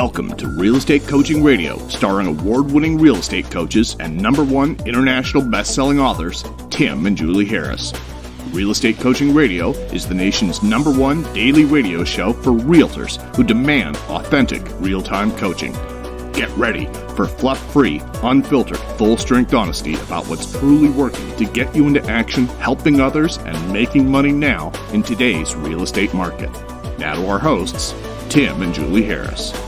Welcome to Real Estate Coaching Radio, starring award-winning real estate coaches and #1 international best-selling authors, Tim and Julie Harris. Real Estate Coaching Radio is the nation's #1 daily radio show for realtors who demand authentic, real-time coaching. Get ready for fluff-free, unfiltered, full-strength honesty about what's truly working to get you into action, helping others, and making money now in today's real estate market. Now to our hosts, Tim and Julie Harris.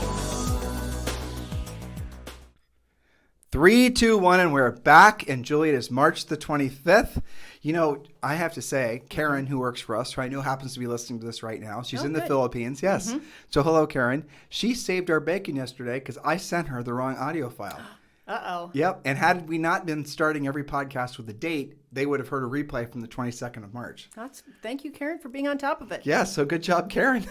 3, 2, 1, and we're back. And Julie, it is March the 25th. You know, I have to say, Karen, who works for us, who I know happens to be listening to this right now. She's in the Philippines. Yes. Mm-hmm. So hello, Karen. She saved our bacon yesterday because I sent her the wrong audio file. Uh-oh. Yep. And had we not been starting every podcast with a date, they would have heard a replay from the 22nd of March. Thank you, Karen, for being on top of it. Yeah. So good job, Karen.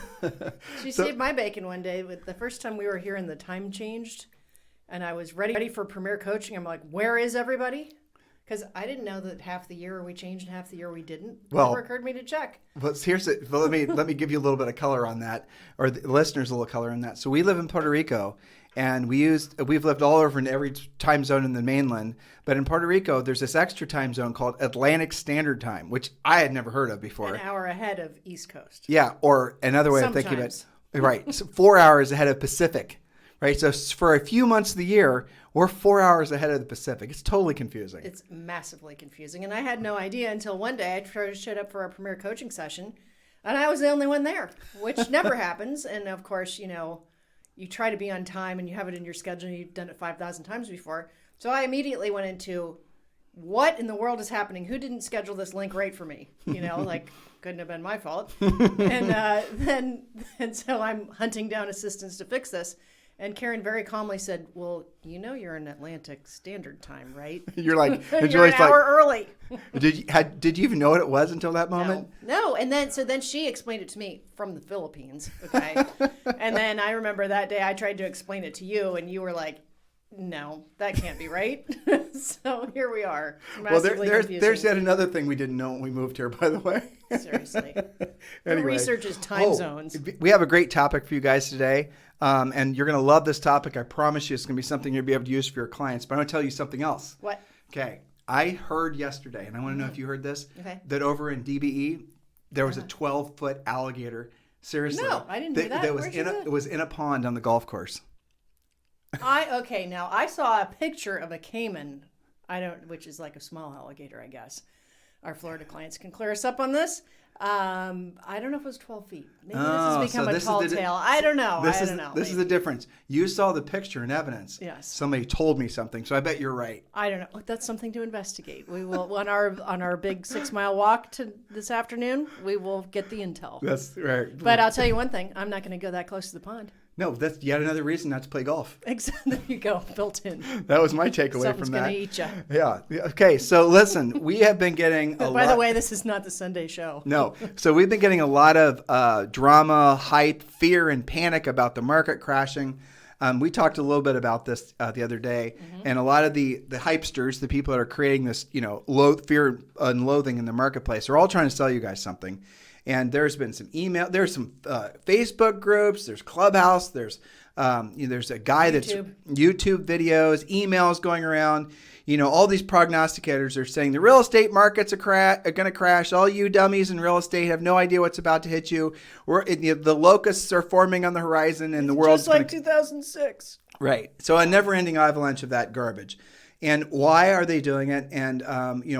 She saved my bacon one day. With the first time we were here and the time changed, and I was ready for Premier Coaching. I'm like, where is everybody? Because I didn't know that half the year we changed and half the year we didn't. Well, it never occurred to me to check. Well, let me give you a little bit of color on that, or the listeners a little color on that. So we live in Puerto Rico, and we've lived all over in every time zone in the mainland. But in Puerto Rico, there's this extra time zone called Atlantic Standard Time, which I had never heard of before. An hour ahead of East Coast. Yeah, or another way of thinking of it. Right, so 4 hours ahead of Pacific. Right, so for a few months of the year, we're 4 hours ahead of the Pacific. It's totally confusing. It's massively confusing, and I had no idea until one day I showed up for a Premier Coaching session, and I was the only one there, which never happens. And of course, you know, you try to be on time, and you have it in your schedule, and you've done it 5,000 times before. So I immediately went into, what in the world is happening? Who didn't schedule this link right for me? You know, like, couldn't have been my fault. And so I'm hunting down assistants to fix this. And Karen very calmly said, well, you know you're in Atlantic Standard Time, right? You're like, you're an hour early. Did you even know what it was until that moment? No. And then she explained it to me from the Philippines, okay? And then I remember that day I tried to explain it to you, and you were like, no, that can't be right. So here we are. Well, there's yet another thing we didn't know when we moved here, by the way. Seriously. Anyway. The research is time zones. We have a great topic for you guys today, and you're going to love this topic. I promise you it's going to be something you'll be able to use for your clients. But I'm going to tell you something else. What? Okay. I heard yesterday, and I want to know if you heard this, that over in DBE, there was a 12-foot alligator. Seriously. No, I didn't do that. It was in a pond on the golf course. Now I saw a picture of a caiman, which is like a small alligator, I guess. Our Florida clients can clear us up on this. I don't know if it was 12 feet. Maybe this has become a tall tale. I don't know. This is the difference. You saw the picture and evidence. Yes. Somebody told me something, so I bet you're right. I don't know. That's something to investigate. We will on our big 6-mile walk to this afternoon. We will get the intel. That's right. But I'll tell you one thing. I'm not going to go that close to the pond. No, that's yet another reason not to play golf. Exactly. There you go. Built in. That was my takeaway from that. Something's going to eat you. Yeah. Okay. So listen, we have been getting By the way, this is not the Sunday show. No. So we've been getting a lot of drama, hype, fear, and panic about the market crashing. We talked a little bit about this the other day, and a lot of the hypesters, the people that are creating this, you know, fear and loathing in the marketplace, are all trying to sell you guys something. And there's been some email, there's some Facebook groups, there's Clubhouse, there's a guy that's YouTube videos, emails going around. You know, all these prognosticators are saying the real estate markets are going to crash. All you dummies in real estate have no idea what's about to hit you. The locusts are forming on the horizon, and the world's just like 2006. Right. So a never-ending avalanche of that garbage. And why are they doing it? And,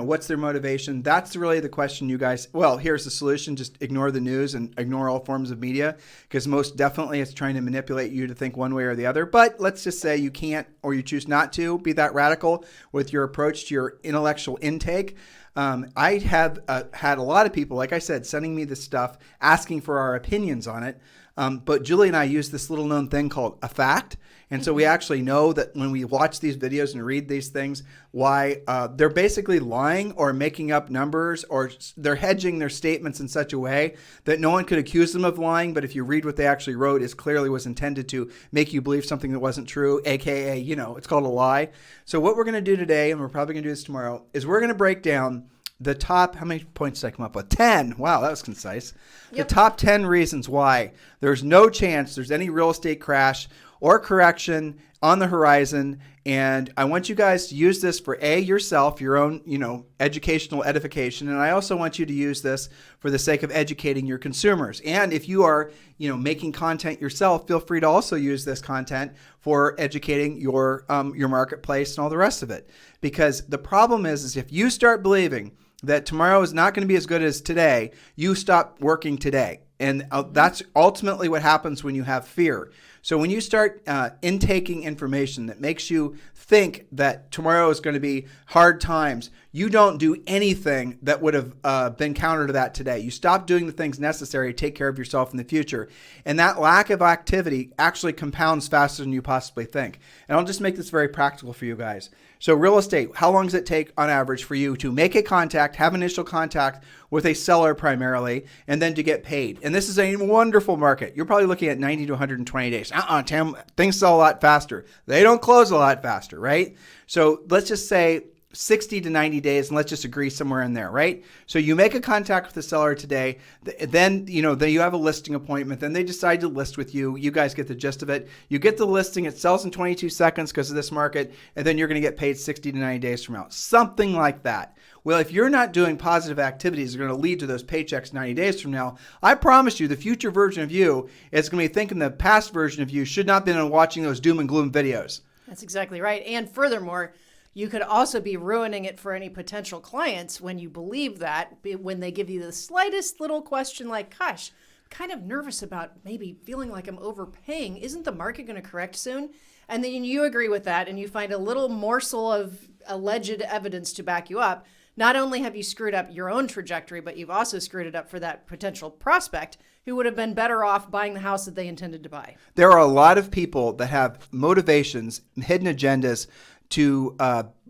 what's their motivation? That's really the question, you guys. Well, here's the solution. Just ignore the news and ignore all forms of media, because most definitely it's trying to manipulate you to think one way or the other. But let's just say you can't, or you choose not to be that radical with your approach to your intellectual intake. I have had a lot of people, like I said, sending me this stuff, asking for our opinions on it. But Julie and I use this little known thing called a fact. And so we actually know that when we watch these videos and read these things, why they're basically lying or making up numbers, or they're hedging their statements in such a way that no one could accuse them of lying. But if you read what they actually wrote, it clearly was intended to make you believe something that wasn't true, AKA, it's called a lie. So what we're going to do today, and we're probably going to do this tomorrow, is we're going to break down the top, how many points did I come up with? 10. Wow, that was concise. Yep. The top 10 reasons why there's no chance there's any real estate crash, or correction on the horizon. And I want you guys to use this for yourself, your own, educational edification. And I also want you to use this for the sake of educating your consumers. And if you are, making content yourself, feel free to also use this content for educating your marketplace and all the rest of it. Because the problem is if you start believing that tomorrow is not going to be as good as today, you stop working today. And that's ultimately what happens when you have fear. So when you start intaking information that makes you think that tomorrow is going to be hard times, you don't do anything that would have been counter to that today. You stop doing the things necessary to take care of yourself in the future. And that lack of activity actually compounds faster than you possibly think. And I'll just make this very practical for you guys. So real estate, how long does it take on average for you to make a contact, have initial contact with a seller primarily, and then to get paid? And this is a wonderful market. You're probably looking at 90 to 120 days. Tim, things sell a lot faster. They don't close a lot faster, right? So let's just say 60 to 90 days, and let's just agree somewhere in there, right? So you make a contact with the seller today, then you have a listing appointment, then they decide to list with you. You guys get the gist of it. You get the listing, it sells in 22 seconds because of this market, and then you're going to get paid 60 to 90 days from now. Something like that. Well, if you're not doing positive activities that are going to lead to those paychecks 90 days from now, I promise you the future version of you is going to be thinking the past version of you should not have been watching those doom and gloom videos. That's exactly right. And furthermore, you could also be ruining it for any potential clients when you believe that, when they give you the slightest little question like, gosh, I'm kind of nervous about maybe feeling like I'm overpaying. Isn't the market going to correct soon? And then you agree with that and you find a little morsel of alleged evidence to back you up. Not only have you screwed up your own trajectory, but you've also screwed it up for that potential prospect who would have been better off buying the house that they intended to buy. There are a lot of people that have motivations, hidden agendas to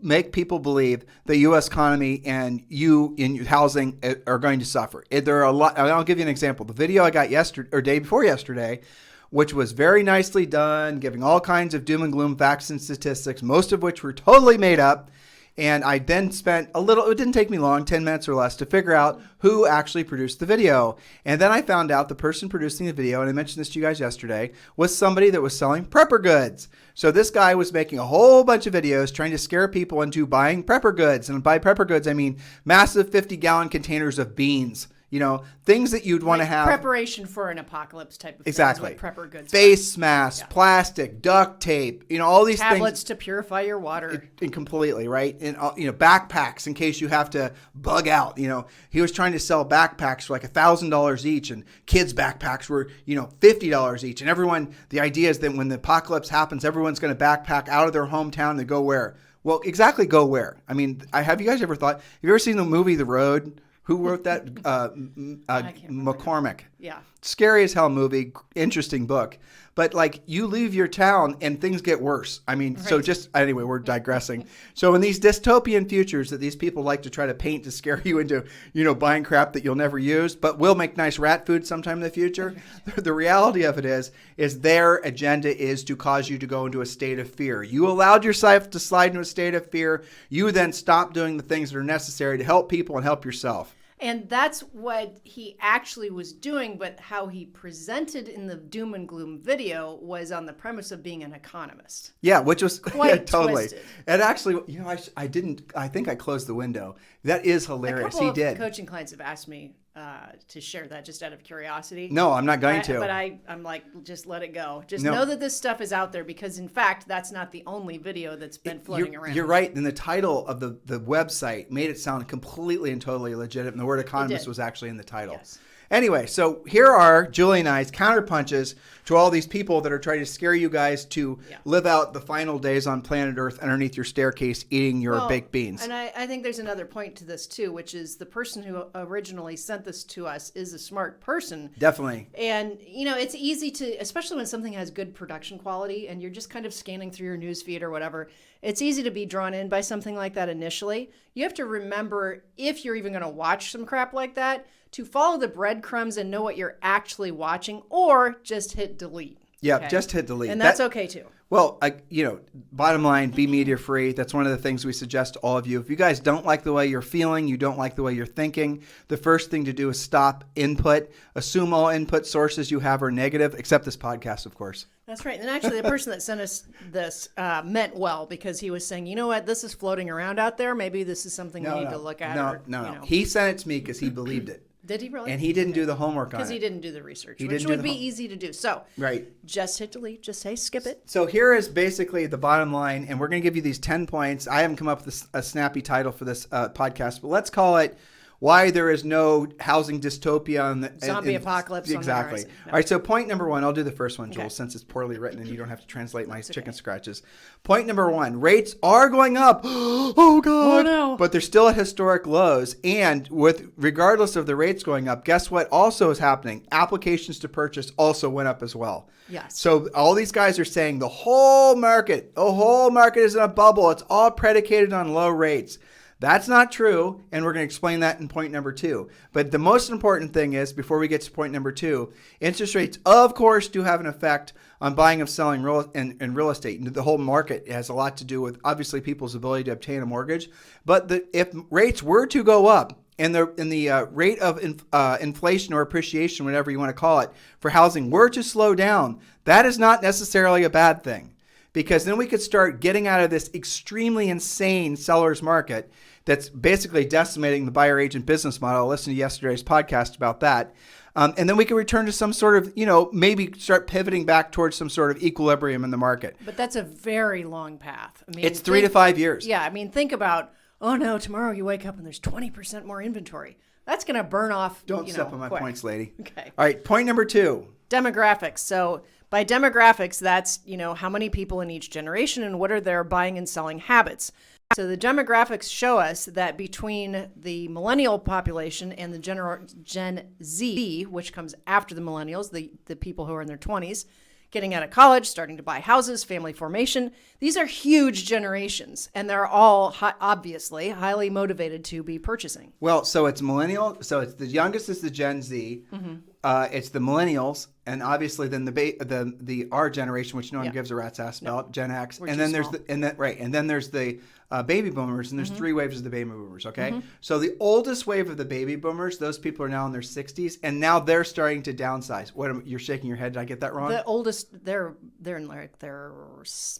make people believe the U.S. economy and you in housing are going to suffer. There are a lot. I'll give you an example. The video I got yesterday or day before yesterday, which was very nicely done, giving all kinds of doom and gloom facts and statistics, most of which were totally made up. And I then spent it didn't take me long, 10 minutes or less, to figure out who actually produced the video. And then I found out the person producing the video, and I mentioned this to you guys yesterday, was somebody that was selling prepper goods. So this guy was making a whole bunch of videos trying to scare people into buying prepper goods. And by prepper goods, I mean massive 50-gallon containers of beans. Things that you'd want to have. Preparation for an apocalypse type of thing. Exactly. Is what prepper goods Face masks, plastic, duct tape, all these tablets things. to purify your water. And completely, right? And, backpacks in case you have to bug out. He was trying to sell backpacks for like $1,000 each, and kids' backpacks were, $50 each. And the idea is that when the apocalypse happens, everyone's going to backpack out of their hometown to go where? Well, exactly go where? I mean, have you guys ever thought, have you ever seen the movie The Road? Who wrote that? McCormick. Yeah. Scary as hell movie, interesting book. But you leave your town and things get worse. I mean, So anyway, we're digressing. So in these dystopian futures that these people like to try to paint to scare you into, buying crap that you'll never use, but will make nice rat food sometime in the future. The reality of it is their agenda is to cause you to go into a state of fear. You allowed yourself to slide into a state of fear. You then stop doing the things that are necessary to help people and help yourself. And that's what he actually was doing, but how he presented in the doom and gloom video was on the premise of being an economist. Yeah, which was quite totally. Twisted. And actually, I think I closed the window. That is hilarious. A couple He did. of coaching clients have asked me to share that just out of curiosity. No, I'm not going to. But I'm like, just let it go. Just know that this stuff is out there because, in fact, that's not the only video that's been floating around. You're right. And the title of the website made it sound completely and totally legitimate. And the word economist was actually in the title. Yes. Anyway, so here are Julie and I's counterpunches to all these people that are trying to scare you guys to live out the final days on planet Earth underneath your staircase eating your baked beans. And I think there's another point to this, too, which is the person who originally sent this to us is a smart person. Definitely. And, it's easy to, especially when something has good production quality and you're just kind of scanning through your news feed or whatever, it's easy to be drawn in by something like that initially. You have to remember, if you're even going to watch some crap like that, to follow the breadcrumbs and know what you're actually watching, or just hit delete. Yeah, Okay? just hit delete. And that's okay too. Well, bottom line, be media free. That's one of the things we suggest to all of you. If you guys don't like the way you're feeling, you don't like the way you're thinking, the first thing to do is stop input. Assume all input sources you have are negative, except this podcast, of course. That's right. And actually, the person that sent us this meant well, because he was saying, you know what, this is floating around out there. Maybe this is something we need to look at. No. He sent it to me because he believed it. Did he really? And he didn't do the homework on it. Because he didn't do the research, which would be easy to do. So right. Just hit delete. Just say skip it. So here is basically the bottom line, and we're going to give you these 10 points. I haven't come up with a snappy title for this podcast, but let's call it Why There Is No Housing Dystopia. Zombie apocalypse. Exactly. No. All right, so point number 1, I'll do the first one, Joel, Okay. since it's poorly written and you don't have to translate my chicken scratches. Point number 1, rates are going up. Oh, God. Oh, no. But they're still at historic lows. And regardless of the rates going up, guess what also is happening? Applications to purchase also went up as well. Yes. So all these guys are saying the whole market is in a bubble. It's all predicated on low rates. That's not true, and we're going to explain that in point number 2. But the most important thing is, before we get to point number 2, interest rates, of course, do have an effect on buying and selling real estate. The whole market has a lot to do with, obviously, people's ability to obtain a mortgage. But if rates were to go up, and the rate of inflation or appreciation, whatever you want to call it, for housing were to slow down, that is not necessarily a bad thing. Because then we could start getting out of this extremely insane seller's market that's basically decimating the buyer agent business model. Listen to yesterday's podcast about that. And then we can return to some sort of, maybe start pivoting back towards some sort of equilibrium in the market. But that's a very long path. I mean, it's 3 to 5 years. Yeah. I mean, think about, oh no, tomorrow you wake up and there's 20% more inventory. That's going to burn off. Don't step on my points, lady. Okay. All right. Point number 2. Demographics. So by demographics, that's, how many people in each generation and what are their buying and selling habits. So the demographics show us that between the millennial population and the Gen Z, which comes after the millennials, the people who are in their 20s, getting out of college, starting to buy houses, family formation, these are huge generations, and they're all obviously highly motivated to be purchasing. Well, so it's millennial. So it's the youngest is the Gen Z. Mm-hmm. It's the millennials, and obviously then the our generation, which no one gives a rat's ass about, Gen X, and then there's the baby boomers, and there's 3 waves of the baby boomers. Okay, so the oldest wave of the baby boomers, those people are now in their 60s, and now they're starting to downsize. You're shaking your head? Did I get that wrong? The oldest, they're in like their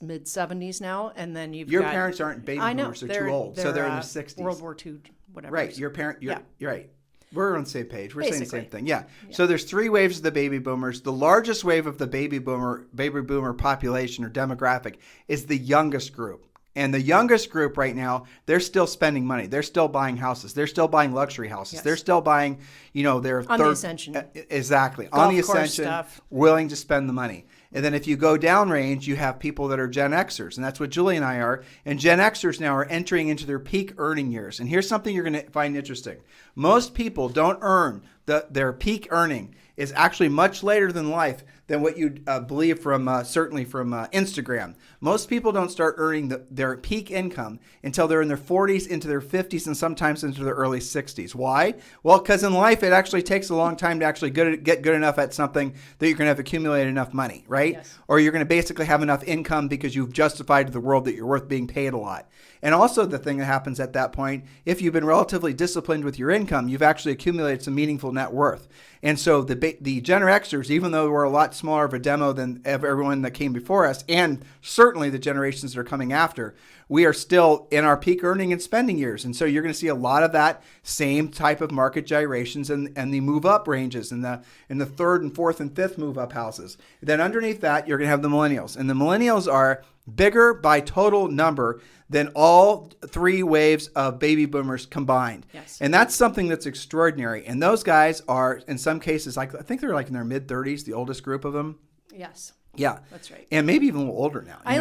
mid 70s now, and then your parents aren't baby boomers; they're too old, so they're in their 60s. World War II, whatever. Right, your parent. You're right. We're on the same page. We're saying the same thing. Yeah. So there's 3 waves of the baby boomers. The largest wave of the baby boomer population or demographic is the youngest group. And the youngest group right now, they're still spending money. They're still buying houses. They're still buying luxury houses. Yes. They're still buying, their on the Ascension. Exactly. Golf on the Ascension, stuff. Willing to spend the money. And then if you go downrange, you have people that are Gen Xers, and that's what Julie and I are. And Gen Xers now are entering into their peak earning years. And here's something you're going to find interesting. Most people don't earn their peak earning is actually much later than life than what you'd believe from certainly from Instagram. Most people don't start earning their peak income until they're in their 40s, into their 50s, and sometimes into their early 60s. Why? Well, because in life, it actually takes a long time to actually get good enough at something that you're going to have accumulated enough money, right? Yes. Or you're going to basically have enough income because you've justified to the world that you're worth being paid a lot. And also the thing that happens at that point, if you've been relatively disciplined with your income, you've actually accumulated some meaningful net worth. And so the Gen Xers, even though we're a lot smaller of a demo than everyone that came before us, and certainly the generations that are coming after, we are still in our peak earning and spending years. And so you're going to see a lot of that same type of market gyrations and the move up ranges in the 3rd and 4th and 5th move up houses. Then underneath that, you're going to have the millennials. And the millennials are bigger by total number than all 3 waves of baby boomers combined. Yes. And that's something that's extraordinary. And those guys are, in some cases, I think they're like in their mid-30s, the oldest group of them. Yes. Yeah. That's right. And maybe even a little older now. I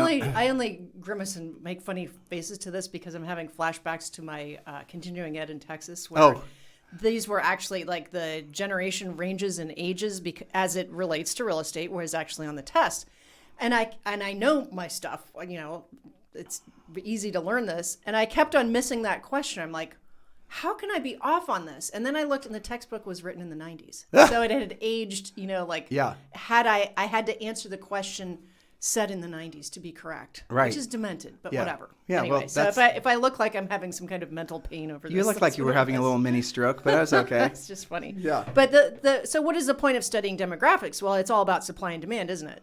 only grimace and make funny faces to this because I'm having flashbacks to my continuing ed in Texas where these were actually like the generation ranges and ages as it relates to real estate was actually on the test. And I know my stuff, it's easy to learn this. And I kept on missing that question. I'm like, how can I be off on this? And then I looked, and the textbook was written in the 90s. So it had aged, had I had to answer the question set in the 90s to be correct. Right. Which is demented, but Yeah. whatever. Yeah, Anyway, well, so if I look like I'm having some kind of mental pain over this. You look like you were having a little mini stroke, but that's okay. That's just funny. Yeah. But so what is the point of studying demographics? Well, it's all about supply and demand, isn't it?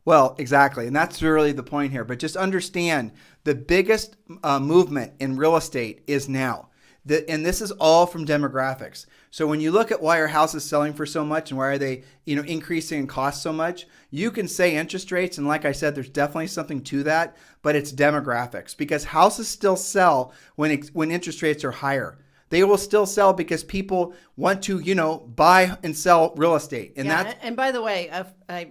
Well, exactly. And that's really the point here. But just understand the biggest movement in real estate is now. And this is all from demographics. So when you look at why are houses selling for so much and why are they, increasing in cost so much, you can say interest rates. And like I said, there's definitely something to that, but it's demographics because houses still sell when interest rates are higher. They will still sell because people want to, buy and sell real estate. And by the way,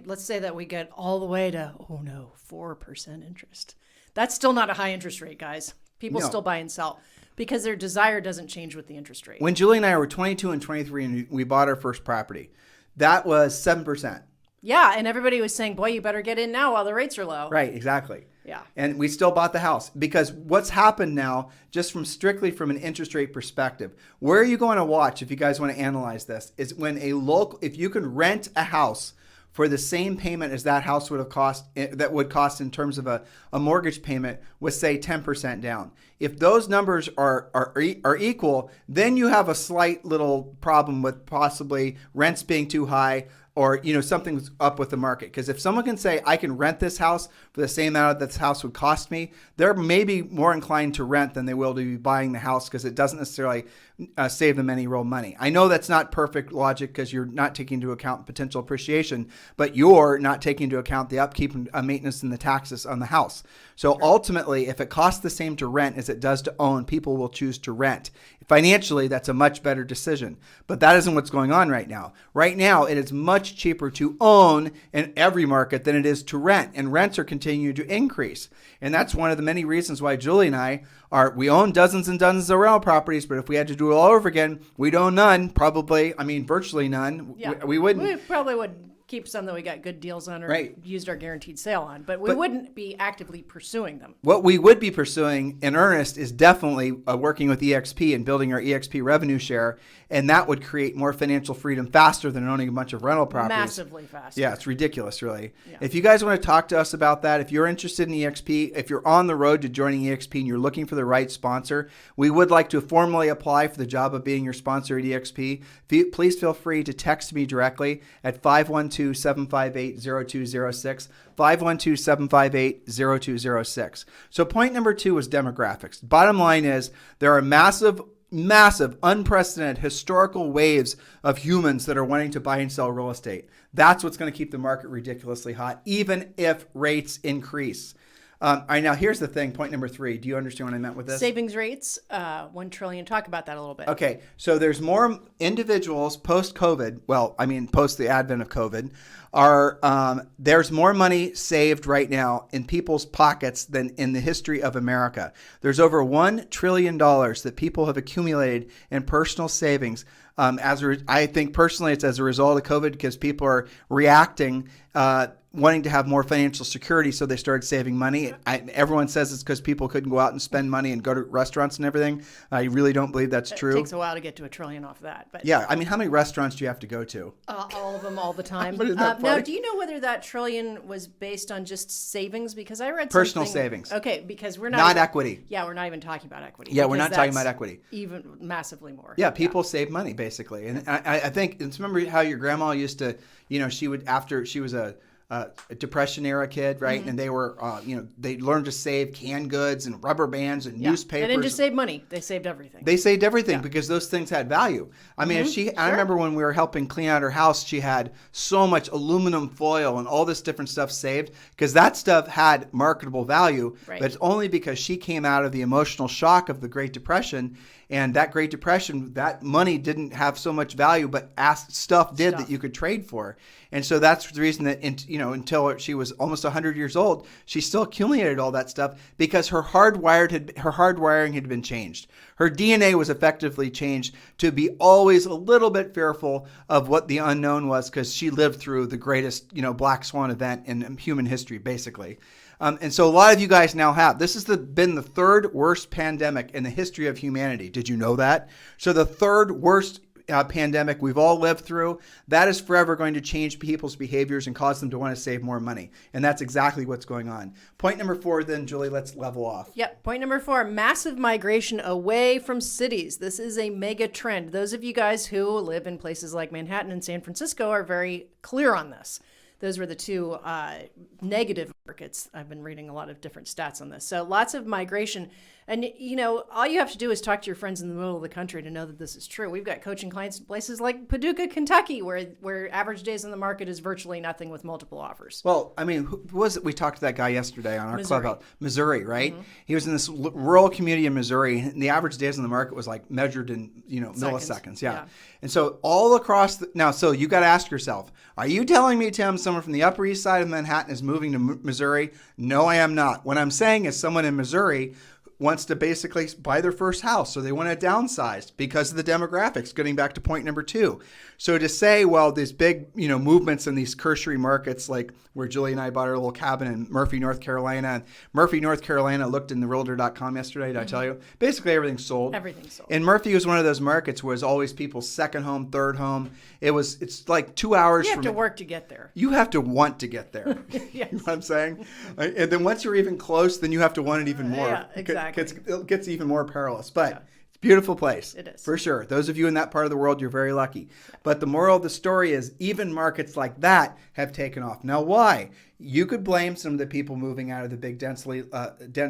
let's say that we get all the way to, 4% interest. That's still not a high interest rate, guys. People still buy and sell because their desire doesn't change with the interest rate. When Julie and I were 22 and 23 and we bought our first property, that was 7%. Yeah, and everybody was saying, boy, you better get in now while the rates are low. Right, exactly. Yeah. And we still bought the house because what's happened now, just strictly from an interest rate perspective, where are you going to watch if you guys want to analyze this, is when if you can rent a house for the same payment as that house would cost in terms of a mortgage payment with say 10% down. If those numbers are equal, then you have a slight little problem with possibly rents being too high or something's up with the market. Because if someone can say, I can rent this house for the same amount that this house would cost me, they're maybe more inclined to rent than they will to be buying the house because it doesn't necessarily save them any real money. I know that's not perfect logic because you're not taking into account potential appreciation, but you're not taking into account the upkeep and maintenance and the taxes on the house. So ultimately, if it costs the same to rent as it does to own, people will choose to rent. Financially, that's a much better decision. But that isn't what's going on right now. Right now, it is much cheaper to own in every market than it is to rent. And rents are continuing to increase. And that's one of the many reasons why Julie and I we own dozens and dozens of rental properties, but if we had to do it all over again, we'd own none, virtually none. Yeah. We wouldn't. We probably would keep some that we got good deals on or used our guaranteed sale on, but we wouldn't be actively pursuing them. What we would be pursuing in earnest is definitely working with EXP and building our EXP revenue share, and that would create more financial freedom faster than owning a bunch of rental properties. Massively faster. Yeah, it's ridiculous, really. Yeah. If you guys want to talk to us about that, if you're interested in EXP, if you're on the road to joining EXP and you're looking for the right sponsor, we would like to formally apply for the job of being your sponsor at EXP. Please feel free to text me directly at 512-758-0206, 512-758-0206. So point number 2 is demographics. Bottom line is there are massive, unprecedented historical waves of humans that are wanting to buy and sell real estate. That's what's going to keep the market ridiculously hot, even if rates increase. All right, now here's the thing. Point number 3. Do you understand what I meant with this? Savings rates, $1 trillion. Talk about that a little bit. Okay, so there's more individuals post-COVID. Post the advent of COVID, there's more money saved right now in people's pockets than in the history of America. There's over $1 trillion that people have accumulated in personal savings. I think personally it's as a result of COVID because people are reacting, wanting to have more financial security, so they started saving money. Everyone says it's because people couldn't go out and spend money and go to restaurants and everything. I really don't believe that's true. It takes a while to get to $1 trillion off that. But yeah, how many restaurants do you have to go to? All of them, all the time. Now, do you know whether that trillion was based on just savings? Because I read personal something. savings. Okay, because we're not equity. Yeah, we're not even talking about equity. Yeah, we're not talking about equity. Even massively more. Yeah, people save money basically, and I think remember how your grandma used to, she would after she was a Depression era kid, right? Mm-hmm. And they were, they learned to save canned goods and rubber bands and newspapers. They didn't just save money; they saved everything. They saved everything because those things had value. I mean, I remember when we were helping clean out her house, she had so much aluminum foil and all this different stuff saved because that stuff had marketable value. Right. But it's only because she came out of the emotional shock of the Great Depression. And that Great Depression, that money didn't have so much value, but stuff that you could trade for. And so that's the reason that, until she was almost 100 years old, she still accumulated all that stuff because her hardwiring had been changed. Her DNA was effectively changed to be always a little bit fearful of what the unknown was because she lived through the greatest, black swan event in human history, basically. And so a lot of you guys now have. This has been the third worst pandemic in the history of humanity. Did you know that? So the third worst pandemic we've all lived through, that is forever going to change people's behaviors and cause them to want to save more money. And that's exactly what's going on. Point number 4, then, Julie, let's level off. Yep. Point number 4, massive migration away from cities. This is a mega trend. Those of you guys who live in places like Manhattan and San Francisco are very clear on this. Those were the two negative markets. I've been reading a lot of different stats on this. So lots of migration. And, all you have to do is talk to your friends in the middle of the country to know that this is true. We've got coaching clients in places like Paducah, Kentucky, where average days on the market is virtually nothing with multiple offers. Well, I mean, who was it? We talked to that guy yesterday on our Missouri. club, Missouri, right? Mm-hmm. He was in this rural community in Missouri, and the average days on the market was like measured in, milliseconds. Yeah. And so all across now, so you got to ask yourself, are you telling me, Tim, someone from the Upper East Side of Manhattan is moving to Missouri? No, I am not. What I'm saying is someone in Missouri wants to basically buy their first house, so they want to downsize because of the demographics, getting back to point number 2. So to say, well, these big, movements in these tertiary markets, like where Julie and I bought our little cabin in Murphy, North Carolina. Murphy, North Carolina, looked in the realtor.com yesterday, did I tell you? Basically, everything's sold. Everything's sold. And Murphy was one of those markets where it's always people's second home, third home. It's like 2 hours You from... have to work to get there. You have to want to get there. Yes. You know what I'm saying? And then once you're even close, then you have to want it even more. Yeah, exactly. It gets even more perilous. But it's a beautiful place. It is. For sure. Those of you in that part of the world, you're very lucky. But the moral of the story is even markets like that have taken off. Now, why? You could blame some of the people moving out of the big dense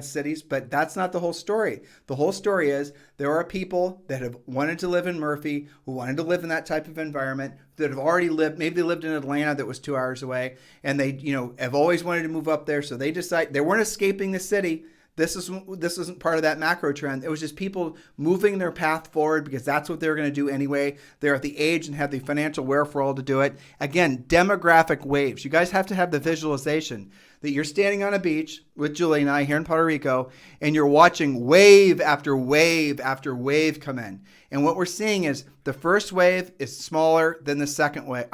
cities, but that's not the whole story. The whole story is there are people that have wanted to live in Murphy, who wanted to live in that type of environment, that have already lived, maybe they lived in Atlanta that was 2 hours away, and they, have always wanted to move up there, so they decide they weren't escaping the city. This isn't part of that macro trend. It was just people moving their path forward because that's what they're going to do anyway. They're at the age and have the financial wherewithal to do it. Again, demographic waves. You guys have to have the visualization that you're standing on a beach with Julie and I here in Puerto Rico, and you're watching wave after wave after wave come in. And what we're seeing is the first wave is smaller than the second wave.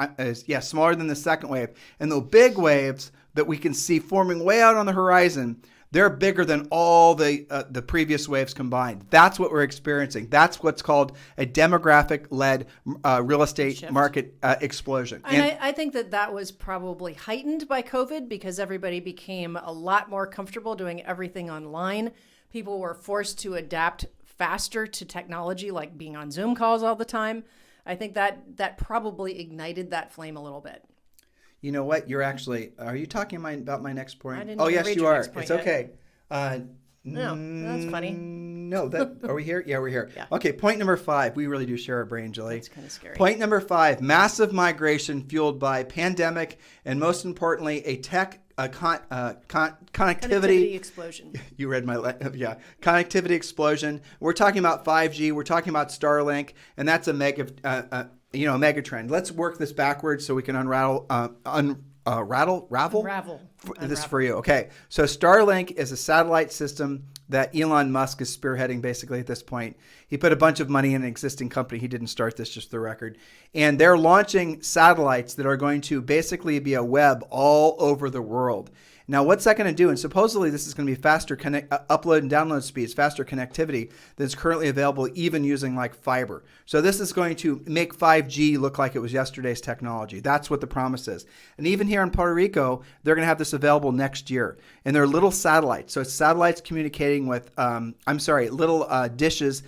Smaller than the second wave. And the big waves that we can see forming way out on the horizon, they're bigger than all the previous waves combined. That's what we're experiencing. That's what's called a demographic-led real estate shift. Market explosion. And I think that was probably heightened by COVID because everybody became a lot more comfortable doing everything online. People were forced to adapt faster to technology, like being on Zoom calls all the time. I think that probably ignited that flame a little bit. You know what? Are you talking about my next point? I didn't Oh, even yes, read you your are. next point It's yet. okay. No, that's funny. No, are we here? Yeah, we're here. Yeah. Okay, point number 5. We really do share a brain, Julie. That's kind of scary. Point number 5, massive migration fueled by pandemic and most importantly, a tech connectivity explosion. You read my connectivity explosion. We're talking about 5G. We're talking about Starlink, and that's a mega trend. Let's work this backwards so we can unravel. This is for you. Okay. So Starlink is a satellite system that Elon Musk is spearheading basically at this point. He put a bunch of money in an existing company. He didn't start this, just for the record. And they're launching satellites that are going to basically be a web all over the world. Now, what's that going to do? And supposedly this is going to be faster upload and download speeds, faster connectivity that's currently available even using like fiber. So this is going to make 5G look like it was yesterday's technology. That's what the promise is. And even here in Puerto Rico, they're going to have this available next year. And they're little satellites. So it's satellites communicating with, little dishes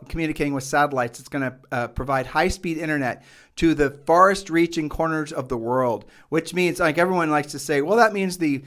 communicating with satellites. It's going to provide high-speed internet to the farthest reaching corners of the world, which means, like everyone likes to say, well, that means the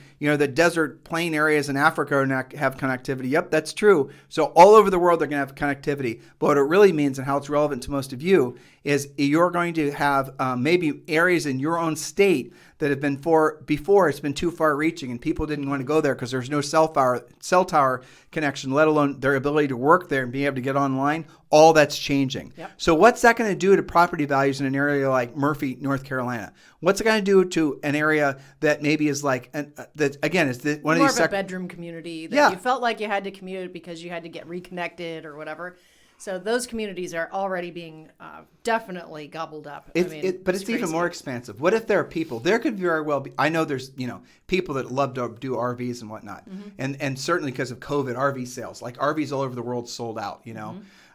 desert plain areas in Africa are not have connectivity. Yep, that's true. So all over the world, they're going to have connectivity. But what it really means and how it's relevant to most of you is you're going to have maybe areas in your own state that have been before it's been too far reaching and people didn't want to go there because there's no cell tower connection, let alone their ability to work there and be able to get online. All that's changing. Yep. So what's that going to do to property values in an area like Murphy, North Carolina? What's it going to do to an area that maybe is like that again is one More of these of a bedroom community that Yeah. you felt like you had to commute because you had to get reconnected or whatever. So those communities are already being definitely gobbled up. But it's even crazy. more expansive. What if there are people? There could very well be. I know there's people that love to do RVs and whatnot, and certainly because of COVID, RV sales, like RVs all over the world, sold out.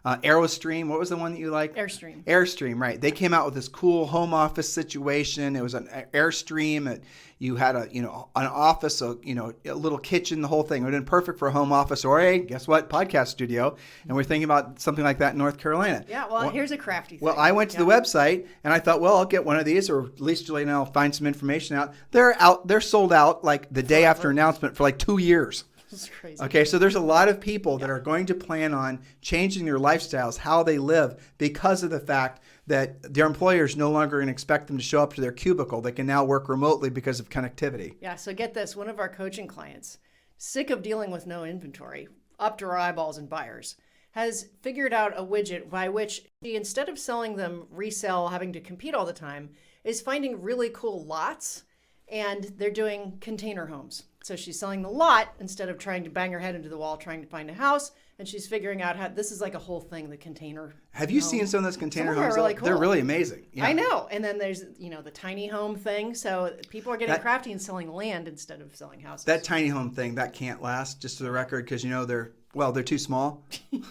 Aerostream, what was the one that you liked? Airstream, right? They came out with this cool home office situation. It was an Airstream. You had an office, a little kitchen, the whole thing. It would have been perfect for a home office or guess what, podcast studio. And we're thinking about something like that in North Carolina. Yeah, well, here's a crafty thing. Well, I went to the website and I thought, well, I'll get one of these, or at least Julie and I'll find some information out. They're sold out like the day after announcement for like 2 years. It's crazy. Okay, so there's a lot of people that are going to plan on changing their lifestyles, how they live, because of the fact that their employers no longer going to expect them to show up to their cubicle. They can now work remotely because of connectivity. Yeah, so get this. One of our coaching clients, sick of dealing with no inventory, up to her eyeballs in buyers, has figured out a widget by which she, instead of selling them resale, having to compete all the time, is finding really cool lots, and they're doing container homes. So she's selling the lot instead of trying to bang her head into the wall trying to find a house, and she's figuring out how this is like a whole thing, the container. Have you seen some of those container homes? Really cool. They're really amazing. Yeah. I know. And then there's, the tiny home thing. So people are getting crafty and selling land instead of selling houses. That tiny home thing, that can't last, just for the record, because they're too small.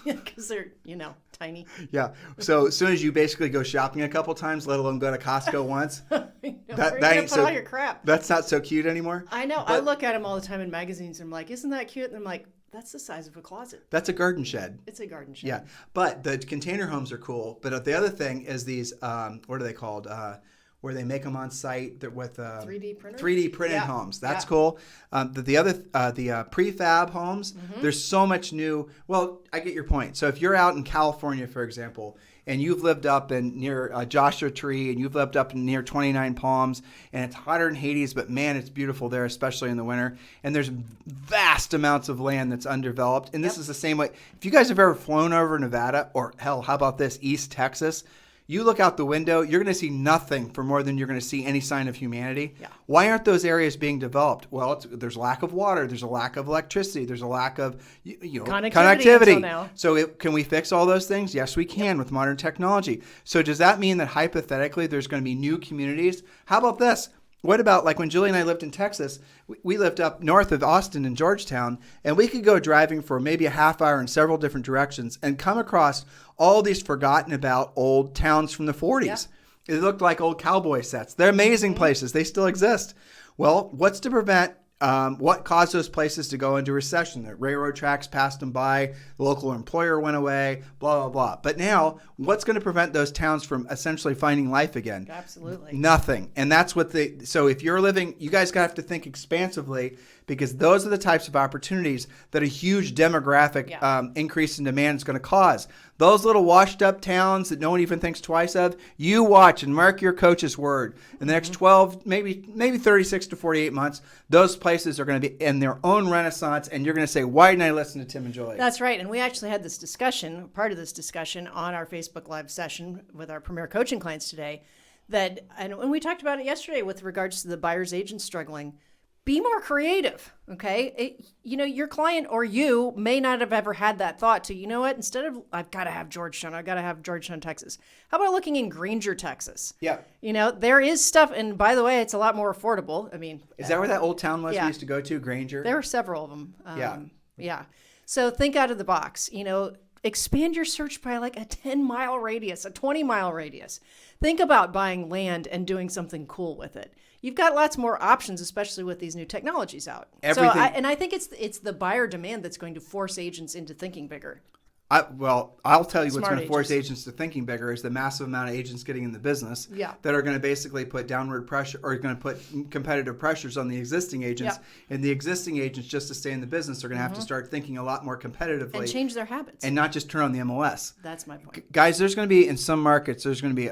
Because they're, tiny. Yeah. So as soon as you basically go shopping a couple times, let alone go to Costco once, Where are you put all your crap? That's not so cute anymore. I know. I look at them all the time in magazines and I'm like, isn't that cute? And I'm like, that's the size of a closet. That's a garden shed. It's a garden shed. Yeah. But the container homes are cool. But the other thing is these, what are they called? Where they make them on site with 3D printer? 3D printed homes. That's cool. The prefab homes, there's so much new. Well, I get your point. So if you're out in California, for example, and you've lived up near Joshua Tree, and you've lived up near 29 Palms, and it's hotter in Hades, but man, it's beautiful there, especially in the winter. And there's vast amounts of land that's undeveloped. And this is the same way. If you guys have ever flown over Nevada, or hell, how about this, East Texas? You look out the window, you're going to see nothing for more than you're going to see any sign of humanity. Yeah. Why aren't those areas being developed? Well, there's a lack of water, there's a lack of electricity, there's a lack of connectivity. Until now. So can we fix all those things? Yes, we can with modern technology. So does that mean that hypothetically there's going to be new communities? How about this? What about like when Julie and I lived in Texas, we lived up north of Austin in Georgetown, and we could go driving for maybe a half hour in several different directions and come across all these forgotten about old towns from the 40s. Yeah. It looked like old cowboy sets. They're amazing places. They still exist. Well, what's to prevent what caused those places to go into recession? The railroad tracks passed them by, the local employer went away, blah, blah, blah. But now, what's going to prevent those towns from essentially finding life again? Absolutely. Nothing. And that's what so if you're living, you guys have to think expansively, because those are the types of opportunities that a huge demographic increase in demand is going to cause. Those little washed up towns that no one even thinks twice of, you watch and mark your coach's word. In the next 12, maybe 36 to 48 months, those places are going to be in their own renaissance, and you're going to say, why didn't I listen to Tim and Julie? That's right. And we actually had this discussion, part of this discussion, on our Facebook Live session with our Premier Coaching clients today. And we talked about it yesterday with regards to the buyer's agent struggling. Be more creative, okay? Your client or you may not have ever had that thought to, instead of, I've got to have Georgetown, Texas. How about looking in Granger, Texas? Yeah. There is stuff, and by the way, it's a lot more affordable. I mean. Is that where that old town was we used to go to, Granger? There are several of them. Yeah. So think out of the box, expand your search by like a 10-mile radius, a 20-mile radius. Think about buying land and doing something cool with it. You've got lots more options, especially with these new technologies out. I think it's the buyer demand that's going to force agents into thinking bigger. I'll tell you what's going to force agents to thinking bigger is the massive amount of agents getting in the business that are going to basically put downward pressure or going to put competitive pressures on the existing agents. And the existing agents, just to stay in the business, are going to have to start thinking a lot more competitively. And change their habits. And not just turn on the MLS. That's my point. Guys, there's going to be, in some markets, there's going to be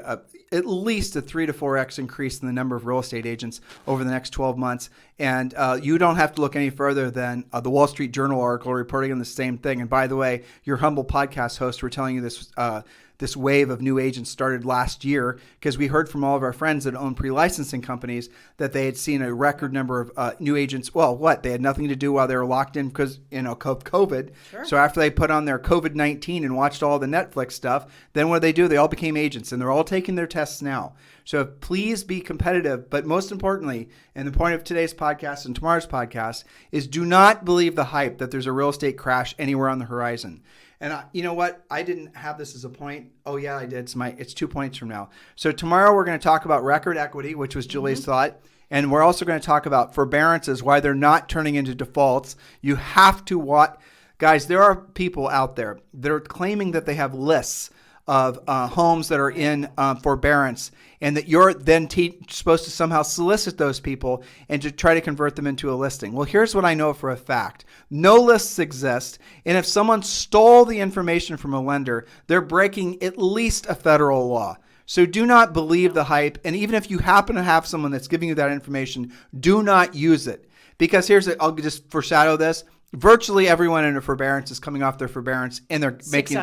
at least a 3 to 4x increase in the number of real estate agents over the next 12 months. And you don't have to look any further than the Wall Street Journal article reporting on the same thing. And by the way, your humble podcast hosts were telling you this wave of new agents started last year, because we heard from all of our friends that own pre-licensing companies that they had seen a record number of new agents. Well, they had nothing to do while they were locked in because, COVID. Sure. So after they put on their COVID-19 and watched all the Netflix stuff, then what did they do? They all became agents, and they're all taking their tests now. So please be competitive. But most importantly, and the point of today's podcast and tomorrow's podcast is, do not believe the hype that there's a real estate crash anywhere on the horizon. And you know what? I didn't have this as a point. Oh yeah, I did. It's 2 points from now. So tomorrow we're going to talk about record equity, which was Julie's thought. And we're also going to talk about forbearances, why they're not turning into defaults. You have to watch. Guys, there are people out there that are claiming that they have lists of homes that are in forbearance, and that you're then supposed to somehow solicit those people and to try to convert them into a listing. Well, here's what I know for a fact. No lists exist, and if someone stole the information from a lender, they're breaking at least a federal law. So do not believe the hype, and even if you happen to have someone that's giving you that information, do not use it. Because I'll just foreshadow this. Virtually everyone in a forbearance is coming off their forbearance, and they're making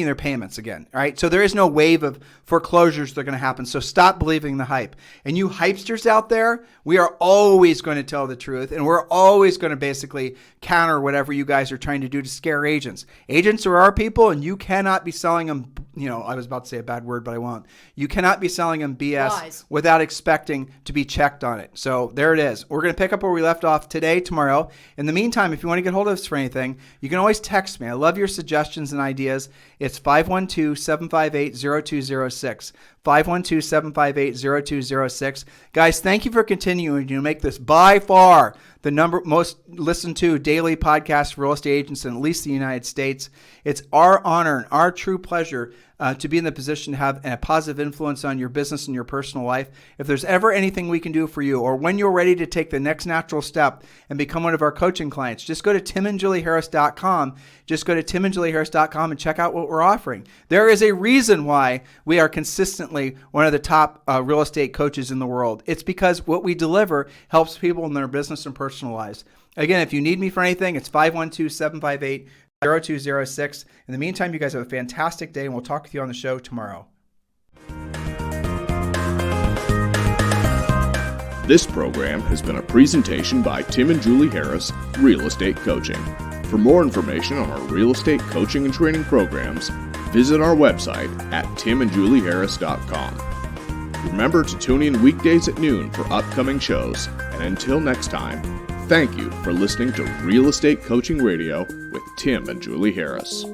their payments again. All right. So there is no wave of foreclosures that are going to happen. So stop believing the hype. And you hypesters out there, we are always going to tell the truth, and we're always going to basically counter whatever you guys are trying to do to scare agents. Agents are our people, and you cannot be selling them. I was about to say a bad word, but I won't. You cannot be selling them BS Lies. without expecting to be checked on it. So there it is. We're going to pick up where we left off tomorrow. In the meantime, if you want to get hold of us for anything, you can always text me. I love your suggestions and ideas. It's 512-758-0206. 512-758-0206. Guys, thank you for continuing to make this by far the most listened to daily podcast for real estate agents in at least the United States. It's our honor and our true pleasure to be in the position to have a positive influence on your business and your personal life. If there's ever anything we can do for you, or when you're ready to take the next natural step and become one of our coaching clients, just go to timandjulieharris.com. Just go to timandjulieharris.com and check out what we're offering. There is a reason why we are consistently one of the top real estate coaches in the world. It's because what we deliver helps people in their business and personal lives. Again, if you need me for anything, it's 512-758-0206. In the meantime, you guys have a fantastic day, and we'll talk with you on the show tomorrow. This program has been a presentation by Tim and Julie Harris, Real Estate Coaching. For more information on our real estate coaching and training programs, visit our website at timandjulieharris.com. Remember to tune in weekdays at noon for upcoming shows, and until next time, thank you for listening to Real Estate Coaching Radio with Tim and Julie Harris.